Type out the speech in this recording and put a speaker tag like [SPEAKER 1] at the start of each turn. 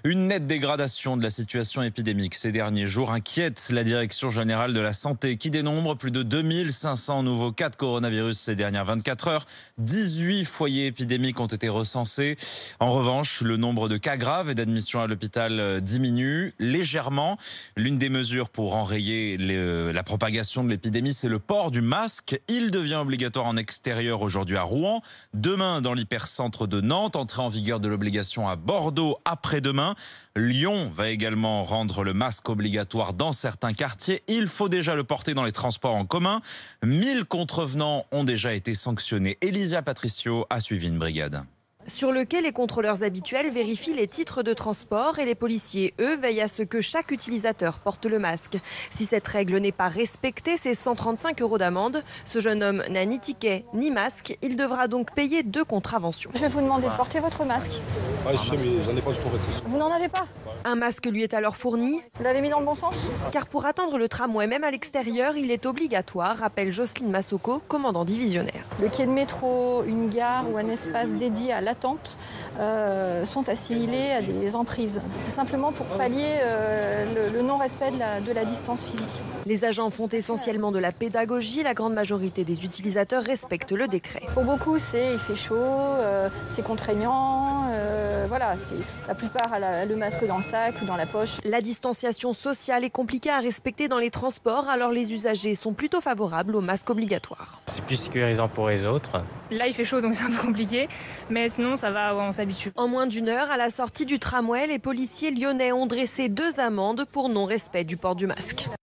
[SPEAKER 1] Une nette dégradation de la situation épidémique ces derniers jours inquiète la Direction générale de la santé qui dénombre plus de 2500 nouveaux cas de coronavirus ces dernières 24 heures. 18 foyers épidémiques ont été recensés. En revanche, le nombre de cas graves et d'admissions à l'hôpital diminue légèrement. L'une des mesures pour enrayer la propagation de l'épidémie, c'est le port du masque. Il devient obligatoire en extérieur aujourd'hui à Rouen, demain dans l'hypercentre de Nantes, entrée en vigueur de l'obligation à Bordeaux après-demain. Lyon va également rendre le masque obligatoire dans certains quartiers. Il faut déjà le porter dans les transports en commun. 1000 contrevenants ont déjà été sanctionnés. Elisa Patricio a suivi une brigade.
[SPEAKER 2] Sur le quai, les contrôleurs habituels vérifient les titres de transport et les policiers, eux, veillent à ce que chaque utilisateur porte le masque. Si cette règle n'est pas respectée, c'est 135 € d'amende. Ce jeune homme n'a ni ticket ni masque. Il devra donc payer 2 contraventions.
[SPEAKER 3] Je vais vous demander de porter votre masque.
[SPEAKER 4] Ah, je sais, mais j'en ai pas du tout.
[SPEAKER 3] Vous n'en avez pas?
[SPEAKER 2] Un masque lui est alors fourni.
[SPEAKER 3] Vous l'avez mis dans le bon sens?
[SPEAKER 2] Car pour attendre le tramway, même à l'extérieur, il est obligatoire, rappelle Jocelyne Massoko, commandant divisionnaire.
[SPEAKER 3] Le quai de métro, une gare ou un espace dédié à l'attente sont assimilés à des emprises. C'est simplement pour pallier le non-respect de la distance physique.
[SPEAKER 2] Les agents font essentiellement de la pédagogie. La grande majorité des utilisateurs respectent le décret.
[SPEAKER 3] Pour beaucoup, il fait chaud, c'est contraignant. Voilà, la plupart a le masque dans le sac ou dans la poche.
[SPEAKER 2] La distanciation sociale est compliquée à respecter dans les transports, alors les usagers sont plutôt favorables au masque obligatoire.
[SPEAKER 5] C'est plus sécurisant pour les autres.
[SPEAKER 6] Là, il fait chaud, donc c'est un peu compliqué. Mais sinon, ça va, on s'habitue.
[SPEAKER 2] En moins d'une heure, à la sortie du tramway, les policiers lyonnais ont dressé 2 amendes pour non-respect du port du masque.